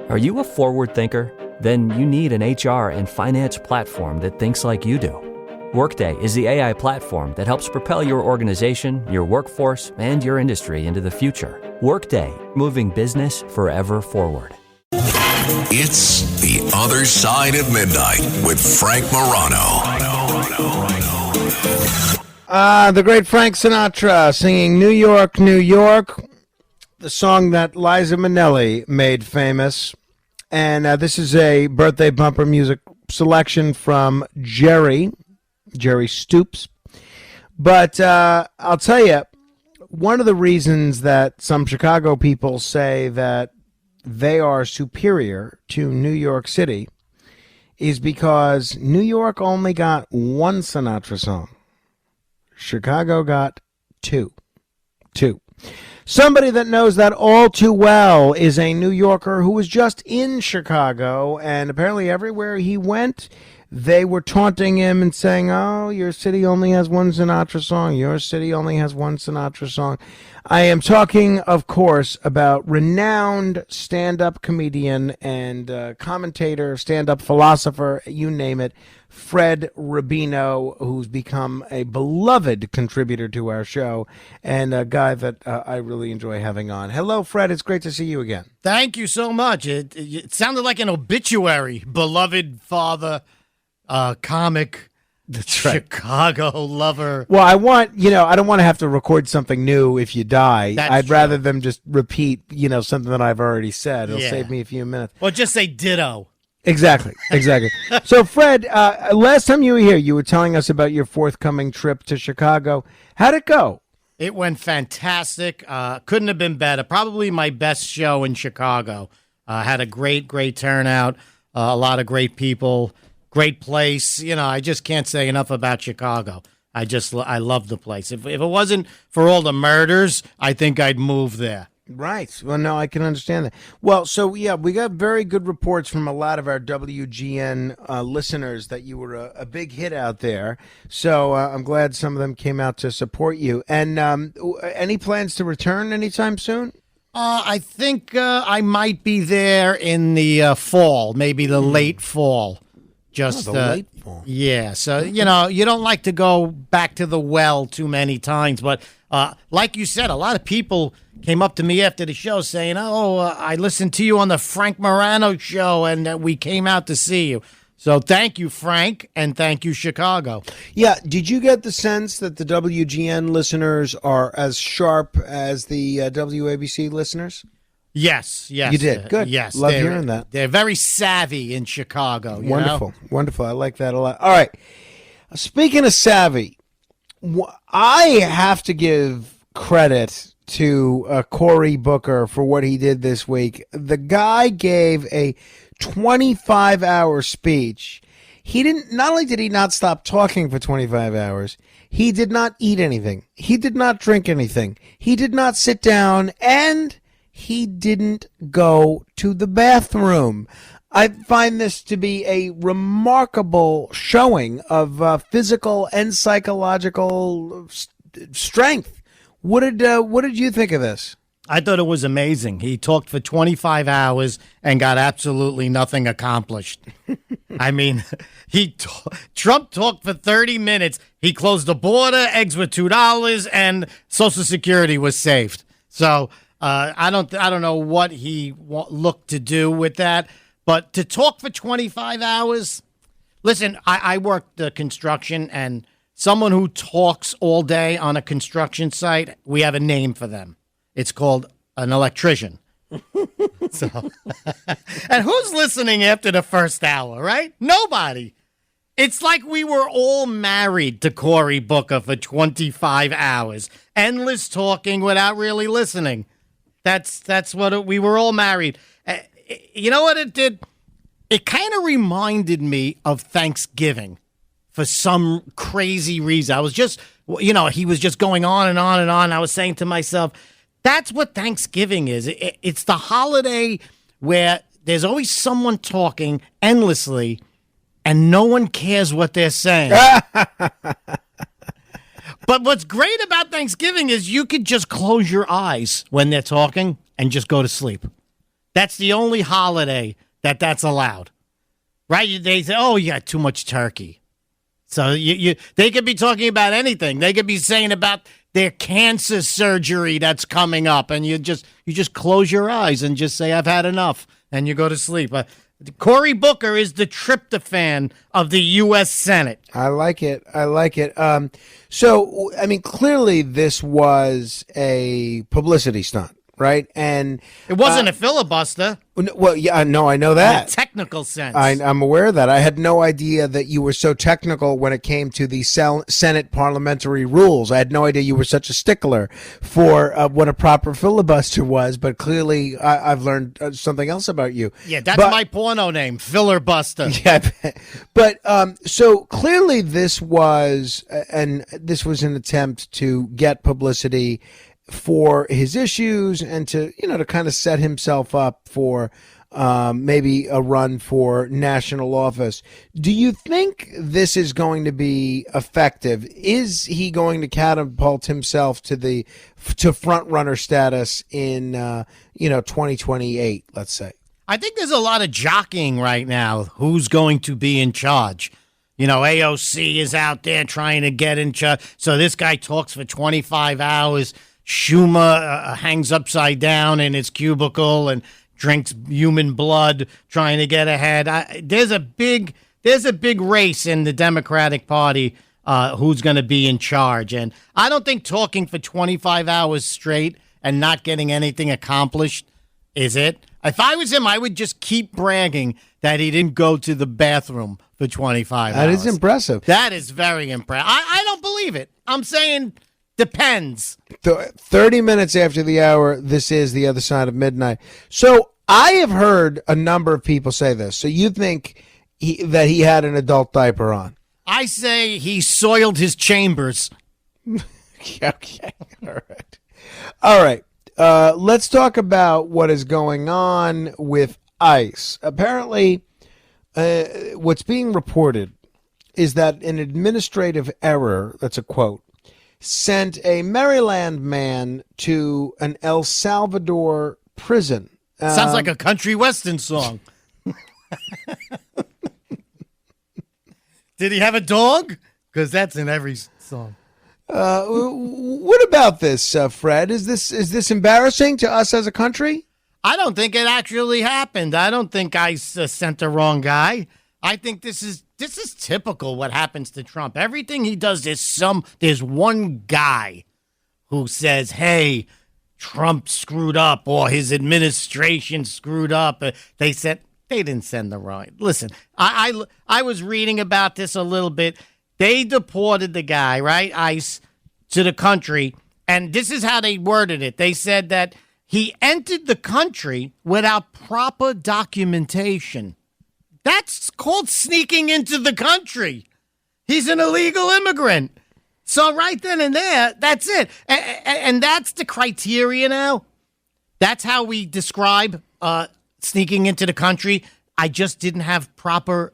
Are you a forward thinker? Then you need an HR and finance platform that thinks like you do. Workday is the AI platform that helps propel your organization, your workforce, and your industry into the future. Workday, moving business forever forward. It's The Other Side of Midnight with Frank Morano. The great Frank Sinatra singing New York, New York, the song that Liza Minnelli made famous. And this is a birthday bumper music selection from Jerry Stoops. But I'll tell you, one of the reasons that some Chicago people say that they are superior to New York City is because New York only got one Sinatra song. Chicago got two. Somebody that knows that all too well is a New Yorker who was just in Chicago, and apparently everywhere he went, they were taunting him and saying, oh, your city only has one Sinatra song. Your city only has one Sinatra song. I am talking, of course, about renowned stand-up comedian and commentator, stand-up philosopher, you name it, Fred Rubino, who's become a beloved contributor to our show and a guy that I really enjoy having on. Hello, Fred. It's great to see you again. Thank you so much. It sounded like an obituary. Beloved father, comic, that's right, Chicago lover. Well, I don't want to have to record something new if you die. I'd rather them just repeat, something that I've already said. It'll save me a few minutes. Or just say ditto. Exactly. So, Fred, last time you were here, you were telling us about your forthcoming trip to Chicago. How'd it go? It went fantastic. Couldn't have been better. Probably my best show in Chicago. Had a great turnout. A lot of great people. Great place. I just can't say enough about Chicago. I love the place. If it wasn't for all the murders, I think I'd move there. Right. Well, no, I can understand that. Well, so, yeah, we got very good reports from a lot of our WGN listeners that you were a big hit out there. So I'm glad some of them came out to support you. And any plans to return anytime soon? I think I might be there in the fall, maybe the late fall. Just the late fall. Yeah. So, you don't like to go back to the well too many times. But like you said, a lot of people came up to me after the show saying, I listened to you on the Frank Morano show, and we came out to see you. So thank you, Frank, and thank you, Chicago. Yeah, did you get the sense that the WGN listeners are as sharp as the WABC listeners? Yes. You did? Good. Yes. Love hearing that. They're very savvy in Chicago. Wonderful. I like that a lot. All right. Speaking of savvy, I have to give credit to Cory Booker for what he did this week. The guy gave a 25-hour speech. Not only did he not stop talking for 25 hours, he did not eat anything. He did not drink anything. He did not sit down, and he didn't go to the bathroom. I find this to be a remarkable showing of physical and psychological strength. What did you think of this? I thought it was amazing. He talked for 25 hours and got absolutely nothing accomplished. I mean, Trump talked for 30 minutes. He closed the border, eggs were $2, and Social Security was saved. So I don't know what he looked to do with that. But to talk for 25 hours, listen, I worked the construction, and someone who talks all day on a construction site, we have a name for them. It's called an electrician. So, and who's listening after the first hour, right? Nobody. It's like we were all married to Cory Booker for 25 hours. Endless talking without really listening. That's what we were all married. You know what it did? It kind of reminded me of Thanksgiving for some crazy reason. I was just, he was just going on and on and on. I was saying to myself, that's what Thanksgiving is. It's the holiday where there's always someone talking endlessly and no one cares what they're saying. But what's great about Thanksgiving is you could just close your eyes when they're talking and just go to sleep. That's the only holiday that's allowed, right? They say, "Oh, you got too much turkey." So they could be talking about anything. They could be saying about their cancer surgery that's coming up, and you just close your eyes and just say, "I've had enough," and you go to sleep. Cory Booker is the tryptophan of the U.S. Senate. I like it. So, I mean, clearly this was a publicity stunt, right? And it wasn't a filibuster. Well, yeah, no, I know that. In a technical sense. I'm aware of that. I had no idea that you were so technical when it came to the Senate parliamentary rules. I had no idea you were such a stickler for what a proper filibuster was, but clearly I've learned something else about you. Yeah, that's my porno name, Fillerbuster. Yeah, but so clearly this was an attempt to get publicity for his issues and to kind of set himself up for maybe a run for national office. Do you think this is going to be effective? Is he going to catapult himself to front runner status in 2028, let's say? I think there's a lot of jockeying right now. Who's going to be in charge? AOC is out there trying to get in charge. So this guy talks for 25 hours. Schumer hangs upside down in his cubicle and drinks human blood trying to get ahead. There's a big race in the Democratic Party who's going to be in charge. And I don't think talking for 25 hours straight and not getting anything accomplished is it. If I was him, I would just keep bragging that he didn't go to the bathroom for 25 hours. That is impressive. That is very impressive. I don't believe it. I'm saying depends. 30 minutes after the hour, this is The Other Side of Midnight. So I have heard a number of people say this. So you think that he had an adult diaper on? I say he soiled his chambers. Okay. All right. Let's talk about what is going on with ICE. Apparently, what's being reported is that an administrative error, that's a quote, sent a Maryland man to an El Salvador prison. Sounds like a country western song. Did he have a dog? Because that's in every song. What about this, Fred? Is this embarrassing to us as a country? I don't think it actually happened. I don't think I sent the wrong guy. I think this is typical what happens to Trump. Everything he does, there's one guy who says, "Hey, Trump screwed up," or his administration screwed up. They didn't send the right. Listen, I was reading about this a little bit. They deported the guy, right, ICE, to the country, and this is how they worded it. They said that he entered the country without proper documentation. That's called sneaking into the country. He's an illegal immigrant. So right then and there, that's it. And that's the criteria now. That's how we describe sneaking into the country. I just didn't have proper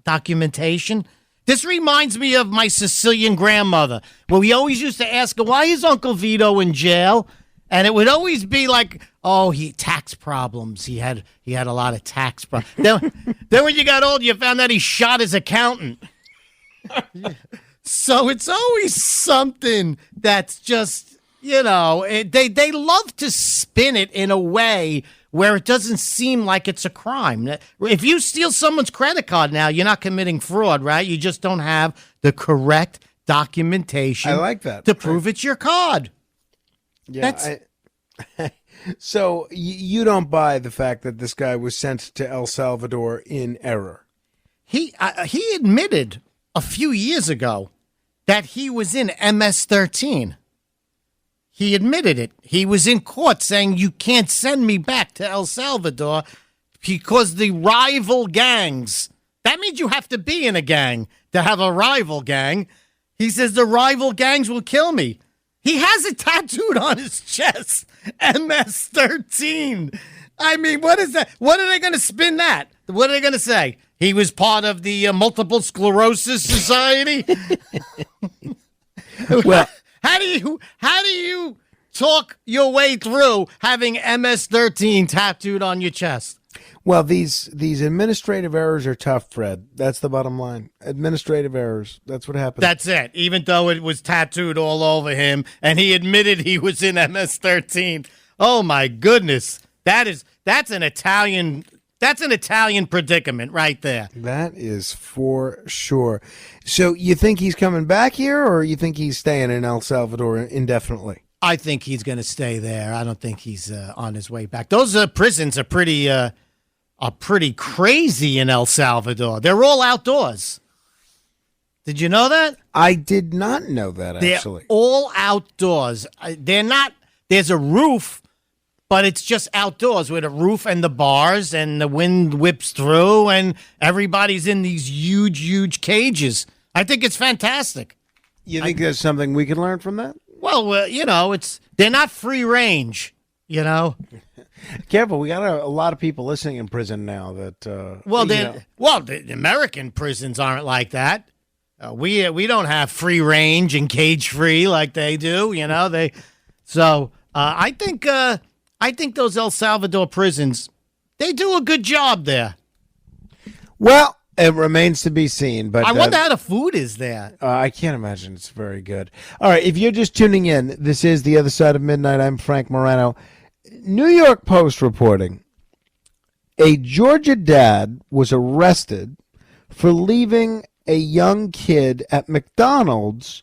documentation. This reminds me of my Sicilian grandmother, where we always used to ask her, why is Uncle Vito in jail? And it would always be like, oh, tax problems. He had a lot of tax problems. Then when you got old, you found out he shot his accountant. So it's always something that's just, they love to spin it in a way where it doesn't seem like it's a crime. If you steal someone's credit card now, you're not committing fraud, right? You just don't have the correct documentation. I like that. To prove it's your card. Yeah. So you don't buy the fact that this guy was sent to El Salvador in error? He admitted a few years ago that he was in MS-13. He admitted it. He was in court saying, you can't send me back to El Salvador because the rival gangs. That means you have to be in a gang to have a rival gang. He says the rival gangs will kill me. He has it tattooed on his chest. MS-13. I mean, what is that? What are they going to spin that? What are they going to say? He was part of the Multiple Sclerosis Society? Well, How do you talk your way through having MS-13 tattooed on your chest. Well, these administrative errors are tough, Fred. That's the bottom line. Administrative errors. That's what happened. That's it. Even though it was tattooed all over him, and he admitted he was in MS-13. Oh my goodness, that's an Italian predicament right there. That is for sure. So you think he's coming back here, or you think he's staying in El Salvador indefinitely? I think he's going to stay there. I don't think he's on his way back. Those prisons are pretty crazy in El Salvador. They're all outdoors. Did you know that? I did not know that, actually. They're all outdoors. They're not. There's a roof, but it's just outdoors with a roof and the bars, and the wind whips through, and everybody's in these huge, huge cages. I think it's fantastic. You think there's something we can learn from that? Well, they're not free range, Careful, we got a lot of people listening in prison now. That the American prisons aren't like that. We don't have free range and cage free like they do. I think those El Salvador prisons, they do a good job there. Well, it remains to be seen. But I wonder how the food is there. I can't imagine it's very good. All right, if you're just tuning in, this is The Other Side of Midnight. I'm Frank Morano. New York Post reporting, a Georgia dad was arrested for leaving a young kid at McDonald's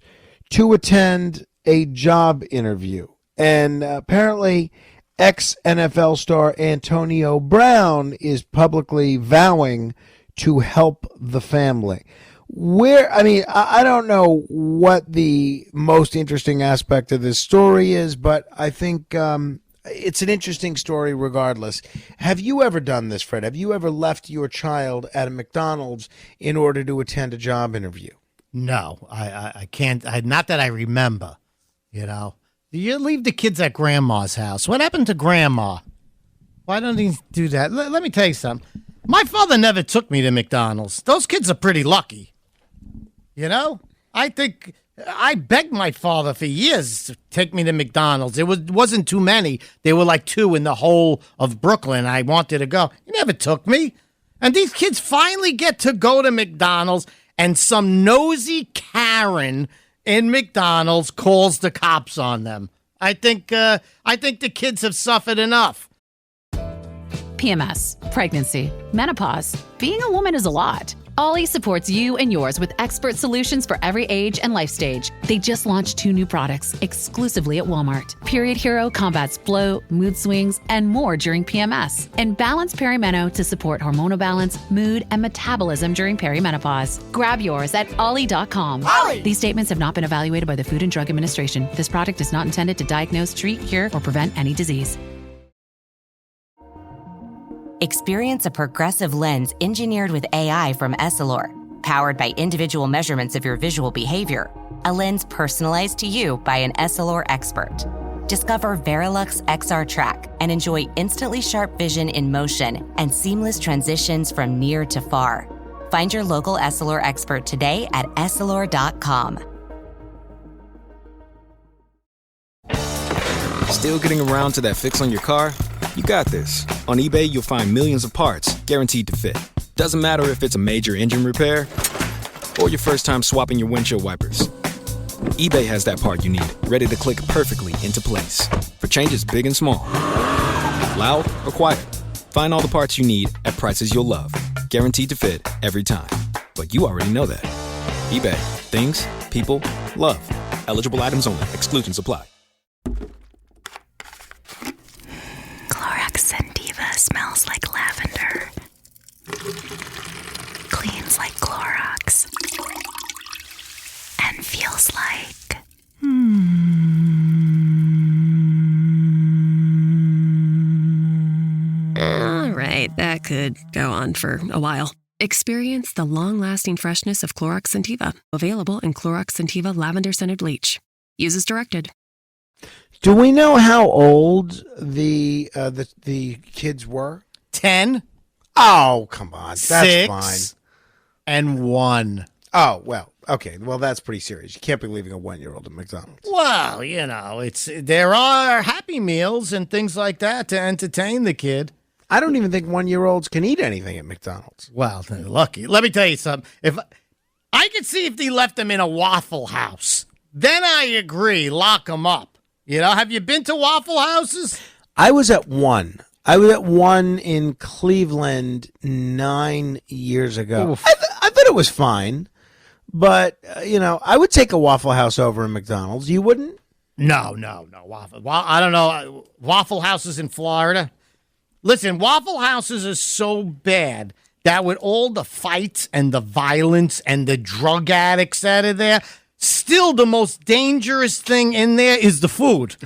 to attend a job interview. And apparently, ex-NFL star Antonio Brown is publicly vowing to help the family. I don't know what the most interesting aspect of this story is, but I think it's an interesting story regardless. Have you ever done this, Fred? Have you ever left your child at a McDonald's in order to attend a job interview? No, I can't. Not that I remember, You leave the kids at grandma's house. What happened to grandma? Why don't he do that? Let me tell you something. My father never took me to McDonald's. Those kids are pretty lucky. I think I begged my father for years to take me to McDonald's. It wasn't too many. There were like 2 in the whole of Brooklyn. I wanted to go. He never took me. And these kids finally get to go to McDonald's, and some nosy Karen in McDonald's calls the cops on them. I think the kids have suffered enough. PMS, pregnancy, menopause. Being a woman is a lot. Ollie supports you and yours with expert solutions for every age and life stage. They just launched 2 new products exclusively at Walmart. Period Hero combats bloat, mood swings, and more during PMS. And Balance Perimeno to support hormonal balance, mood, and metabolism during perimenopause. Grab yours at ollie.com. Ollie! These statements have not been evaluated by the Food and Drug Administration. This product is not intended to diagnose, treat, cure, or prevent any disease. Experience a progressive lens engineered with AI from Essilor, powered by individual measurements of your visual behavior. A lens personalized to you by an Essilor expert. Discover Verilux XR Track and enjoy instantly sharp vision in motion and seamless transitions from near to far. Find your local Essilor expert today at Essilor.com. Still getting around to that fix on your car? You got this. On eBay, you'll find millions of parts guaranteed to fit. Doesn't matter if it's a major engine repair or your first time swapping your windshield wipers. eBay has that part you need, ready to click perfectly into place. For changes big and small. Loud or quiet. Find all the parts you need at prices you'll love. Guaranteed to fit every time. But you already know that. eBay. Things. People. Love. Eligible items only. Exclusions apply. Smells like lavender. Cleans like Clorox. And feels like... All right, that could go on for a while. Experience the long-lasting freshness of Clorox Scentiva. Available in Clorox Scentiva Lavender Scented Bleach. Use as directed. Do we know how old the kids were? 10. Oh, come on. That's 6, fine. and 1. Oh, well, Okay, well, that's pretty serious. You can't be leaving a 1-year-old at McDonald's. Well, there are Happy Meals and things like that to entertain the kid. I don't even think 1-year-olds can eat anything at McDonald's. Well, they're lucky. Let me tell you something. If I could see if they left them in a Waffle House, then I agree, lock them up. Have you been to Waffle Houses? I was at one. I was at one in Cleveland 9 years ago. I thought it was fine. But, I would take a Waffle House over a McDonald's. You wouldn't? No. I don't know. Waffle Houses in Florida. Listen, Waffle Houses are so bad that with all the fights and the violence and the drug addicts that are there, still the most dangerous thing in there is the food.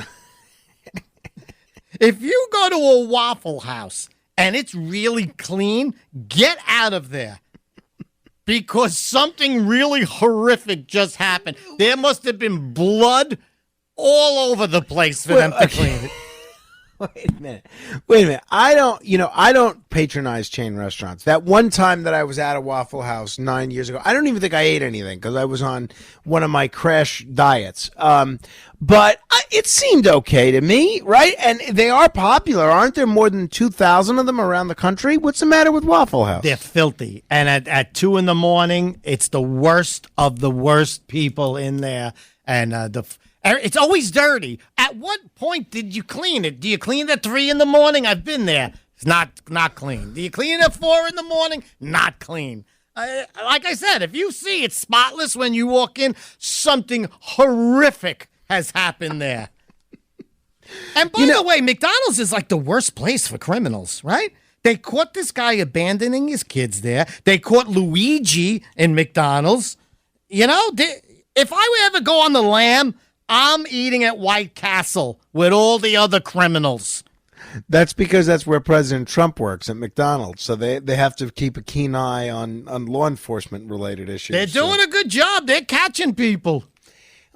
If you go to a Waffle House and it's really clean, get out of there. Because something really horrific just happened. There must have been blood all over the place for them to clean it. Wait a minute. I don't patronize chain restaurants. That one time that I was at a Waffle House 9 years ago, I don't even think I ate anything because I was on one of my crash diets. But it seemed okay to me, right? And they are popular. Aren't there more than 2,000 of them around the country? What's the matter with Waffle House? They're filthy. And at 2 a.m, it's the worst of the worst people in there. And it's always dirty. At what point did you clean it? Do you clean it at 3 a.m? I've been there. It's not clean. Do you clean it at 4 a.m? Not clean. Like I said, if you see it's spotless when you walk in, something horrific has happened there. And by the way, McDonald's is like the worst place for criminals, right? They caught this guy abandoning his kids there. They caught Luigi in McDonald's. If I would ever go on the lam, I'm eating at White Castle with all the other criminals. That's because that's where President Trump works, at McDonald's. So they have to keep a keen eye on law enforcement related issues. They're doing a good job. They're catching people.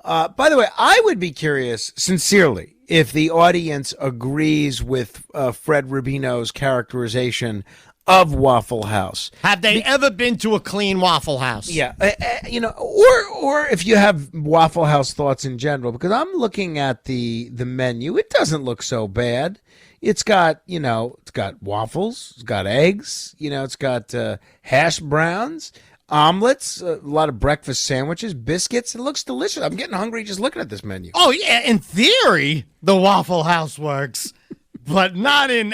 By the way, I would be curious, sincerely, if the audience agrees with Fred Rubino's characterization of Waffle House. Have they ever been to a clean Waffle House? Yeah, or if you have Waffle House thoughts in general, because I'm looking at the menu, it doesn't look so bad. It's got waffles, it's got eggs, it's got hash browns, omelets, a lot of breakfast sandwiches, biscuits. It looks delicious. I'm getting hungry just looking at this menu. Oh yeah, in theory, the Waffle House works, but not in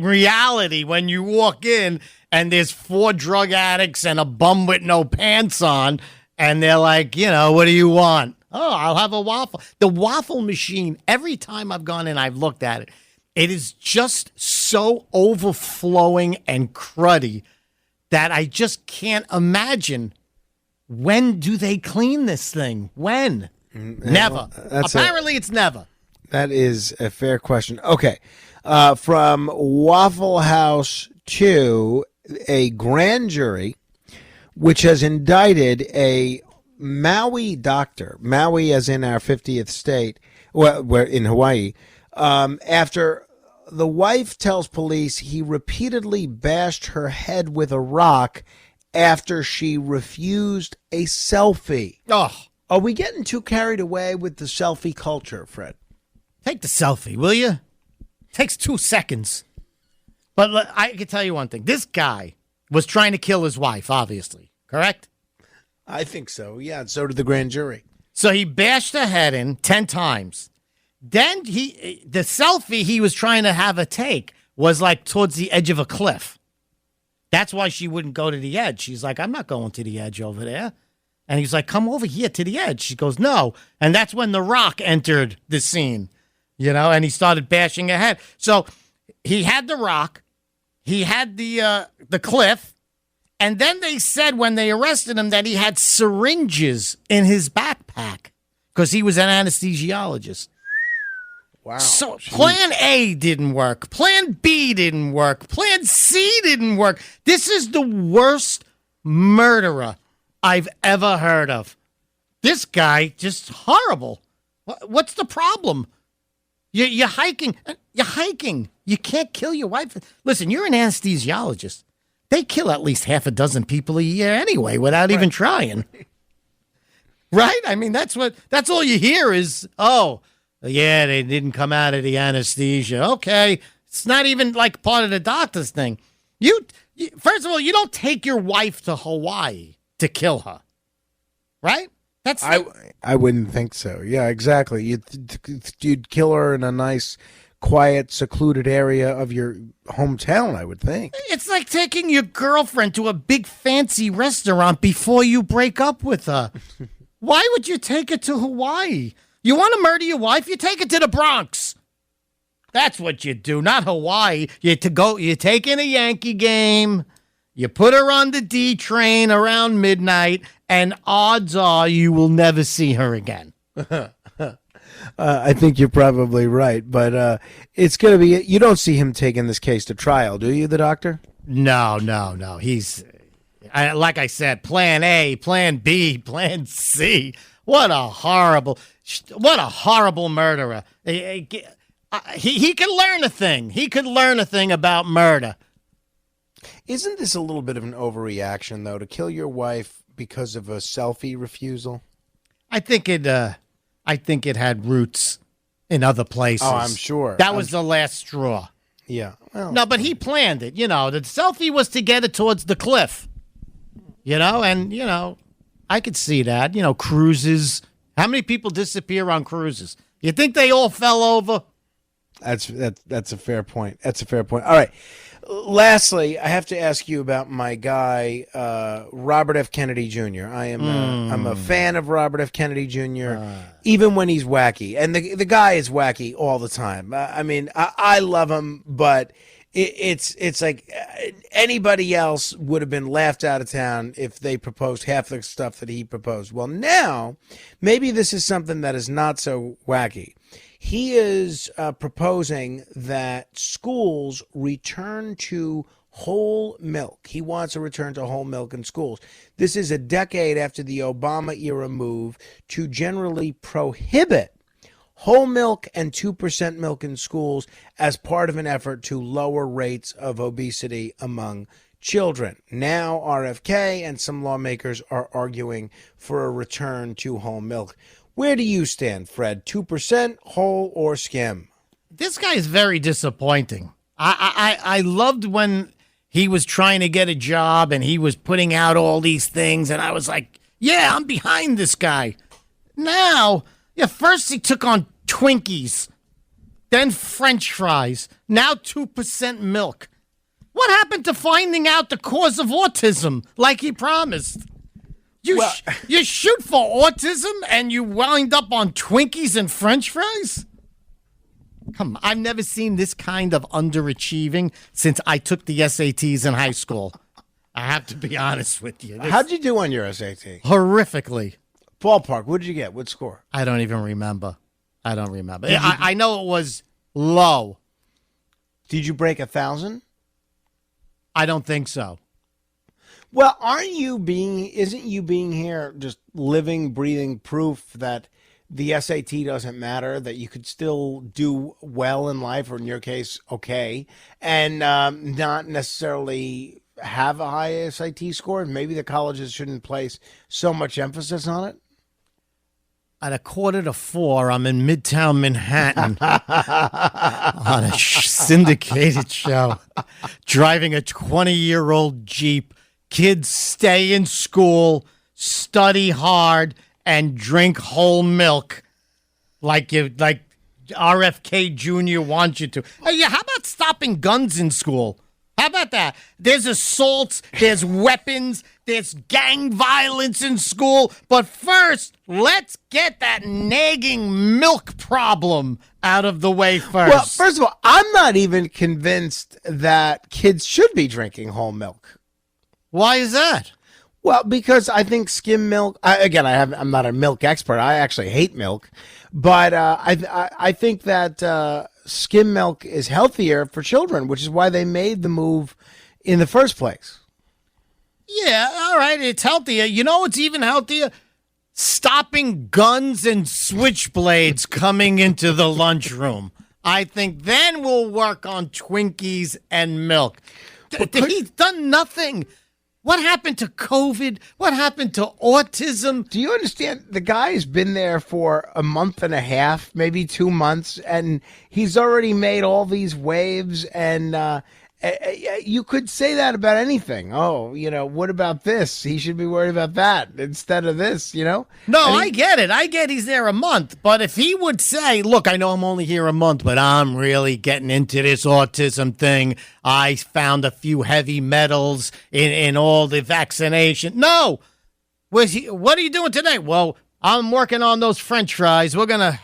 reality. When you walk in and there's 4 drug addicts and a bum with no pants on, and they're like, what do you want? Oh, I'll have a waffle. The waffle machine, every time I've gone in, I've looked at it. It is just so overflowing and cruddy that I just can't imagine. When do they clean this thing? When? Never. Apparently, it's never. That is a fair question. Okay. From Waffle House to a grand jury, which has indicted a Maui doctor, Maui as in our 50th state, well, we're in Hawaii, after the wife tells police he repeatedly bashed her head with a rock after she refused a selfie. Oh, are we getting too carried away with the selfie culture, Fred? Take the selfie, will you? Takes 2 seconds. But I can tell you one thing. This guy was trying to kill his wife, obviously. Correct? I think so, yeah. And so did the grand jury. So he bashed her head in 10 times. Then the selfie he was trying to have her take was like towards the edge of a cliff. That's why she wouldn't go to the edge. She's like, I'm not going to the edge over there. And he's like, come over here to the edge. She goes, no. And that's when The Rock entered the scene, and he started bashing her head. So he had The Rock. He had the cliff. And then they said when they arrested him that he had syringes in his backpack because he was an anesthesiologist. Wow. So plan A didn't work. Plan B didn't work. Plan C didn't work. This is the worst murderer I've ever heard of. This guy, just horrible. What's the problem? You're hiking. You're hiking. You can't kill your wife. Listen, you're an anesthesiologist. They kill at least half a dozen people a year anyway without even trying. Right? I mean, that's all you hear is, oh, yeah, they didn't come out of the anesthesia. Okay. It's not even like part of the doctor's thing. You first of all, you don't take your wife to Hawaii to kill her. Right? I wouldn't think so. Yeah, exactly. You'd kill her in a nice, quiet, secluded area of your hometown, I would think. It's like taking your girlfriend to a big fancy restaurant before you break up with her. Why would you take it to Hawaii? You want to murder your wife? You take it to the Bronx. That's what you do, not Hawaii. You take in a Yankee game, you put her on the D train around midnight, and odds are you will never see her again. I think you're probably right, but it's going to be. You don't see him taking this case to trial, do you, the doctor? No. He's, like I said, plan A, plan B, plan C. What a horrible murderer. He could learn a thing. He could learn a thing about murder. Isn't this a little bit of an overreaction, though, to kill your wife because of a selfie refusal? I think it had roots in other places. Oh, I'm sure. That was the last straw. Yeah. Well, no, but he planned it. You know, the selfie was to get it towards the cliff. You know, and, you know, I could see that. You know, cruises. How many people disappear on cruises? You think they all fell over? That's a fair point. That's a fair point. All right. Lastly, I have to ask you about my guy, Robert F. Kennedy Jr. I'm a fan of Robert F. Kennedy Jr., even when he's wacky. And the guy is wacky all the time. I mean, I love him, but it's like anybody else would have been laughed out of town if they proposed half the stuff that he proposed. Well, now, maybe this is something that is not so wacky. He is proposing that schools return to whole milk. He wants a return to whole milk in schools. This is a decade after the Obama-era move to generally prohibit whole milk and 2% milk in schools as part of an effort to lower rates of obesity among children. Now, RFK and some lawmakers are arguing for a return to whole milk. Where do you stand, Fred? 2%, whole, or skim? This guy is very disappointing. I loved when he was trying to get a job and he was putting out all these things, and I was like, yeah, I'm behind this guy. Now, first he took on Twinkies, then French fries, now 2% milk. What happened to finding out the cause of autism like he promised? You shoot for autism and you wind up on Twinkies and French fries? Come on, I've never seen this kind of underachieving since I took the SATs in high school. I have to be honest with you. How'd you do on your SAT? Horrifically. Ballpark, what did you get? What score? I don't even remember. I know it was low. Did you break 1,000? I don't think so. Well, isn't you being here just living, breathing proof that the SAT doesn't matter, that you could still do well in life, or in your case, okay, and not necessarily have a high SAT score? Maybe the colleges shouldn't place so much emphasis on it? At 3:45, I'm in Midtown Manhattan on a syndicated show, driving a 20-year-old Jeep. Kids stay in school, study hard, and drink whole milk like RFK Jr. wants you to. Hey, yeah, how about stopping guns in school? How about that? There's assaults, there's weapons, there's gang violence in school. But first, let's get that nagging milk problem out of the way first. Well, first of all, I'm not even convinced that kids should be drinking whole milk. Why is that? Well, because I think skim milk. I'm not a milk expert. I actually hate milk, but I think that skim milk is healthier for children, which is why they made the move in the first place. Yeah, all right, it's healthier. You know what's even healthier? Stopping guns and switchblades coming into the lunchroom. I think then we'll work on Twinkies and milk. He's done nothing. What happened to COVID? What happened to autism? Do you understand? The guy has been there for a month and a half, maybe 2 months, and he's already made all these waves. And you could say that about anything. Oh, what about this? He should be worried about that instead of this, No, And I get it. I get he's there a month. But if he would say, look, I know I'm only here a month, but I'm really getting into this autism thing. I found a few heavy metals in all the vaccination. No. What are you doing today? Well, I'm working on those French fries. We're gonna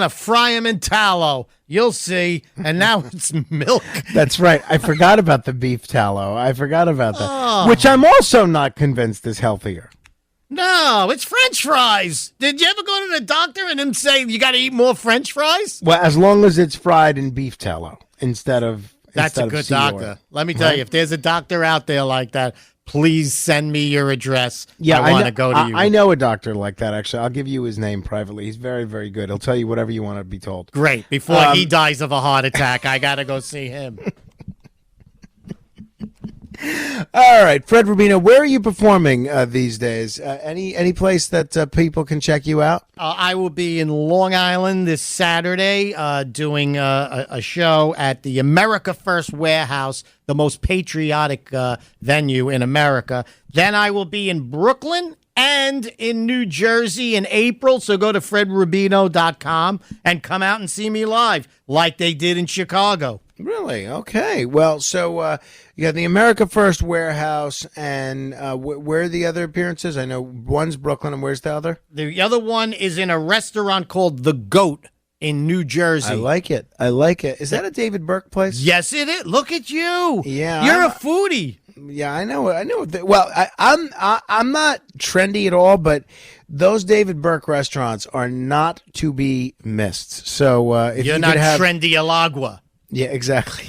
fry them in tallow. You'll see. And now it's milk. That's right. I forgot about the beef tallow. I forgot about that, which I'm also not convinced is healthier. No, it's French fries. Did you ever go to the doctor and him say you got to eat more French fries? Well, as long as it's fried in beef tallow instead of That's a good doctor. Let me tell you, if there's a doctor out there like that, please send me your address. Yeah, I want to go to you. I know a doctor like that, actually. I'll give you his name privately. He's very, very good. He'll tell you whatever you want to be told. Great. Before he dies of a heart attack, I got to go see him. All right, Fred Rubino, where are you performing these days? Any place that people can check you out? I will be in Long Island this Saturday doing a show at the America First Warehouse, the most patriotic venue in America. Then I will be in Brooklyn and in New Jersey in April. So go to fredrubino.com and come out and see me live like they did in Chicago. Really? Okay. Well, so you got the America First Warehouse, and where are the other appearances? I know one's Brooklyn, and where's the other? The other one is in a restaurant called The Goat in New Jersey. I like it. Is that a David Burke place? Yes, it is. Look at you. Yeah, You're a foodie. Yeah, I know. Well, I'm not trendy at all, but those David Burke restaurants are not to be missed. So if you're not trendy Alagua. Yeah, exactly.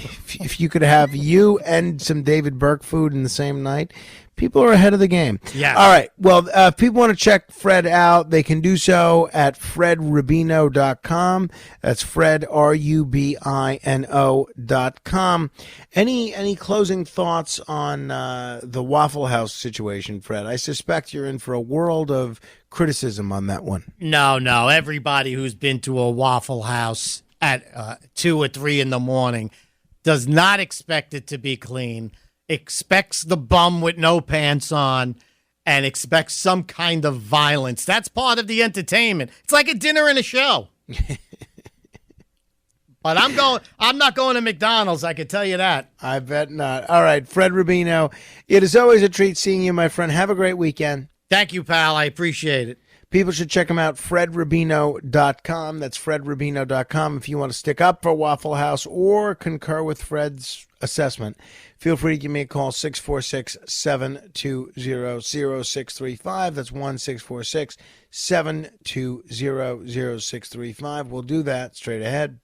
If you could have you and some David Burke food in the same night, people are ahead of the game. Yeah. All right. Well, if people want to check Fred out, they can do so at fredrubino.com. That's Fred, RUBINO.com. Any closing thoughts on the Waffle House situation, Fred? I suspect you're in for a world of criticism on that one. No. Everybody who's been to a Waffle House at 2 or 3 in the morning does not expect it to be clean, expects the bum with no pants on, and expects some kind of violence. That's part of the entertainment. It's like a dinner and a show. But I'm not going to McDonald's, I can tell you that. I bet not. All right, Fred Rubino, it is always a treat seeing you, my friend. Have a great weekend. Thank you, pal. I appreciate it. People should check him out, fredrubino.com. That's fredrubino.com. If you want to stick up for Waffle House or concur with Fred's assessment, feel free to give me a call, 646-720-0635. That's 1-646-720-0635. We'll do that straight ahead.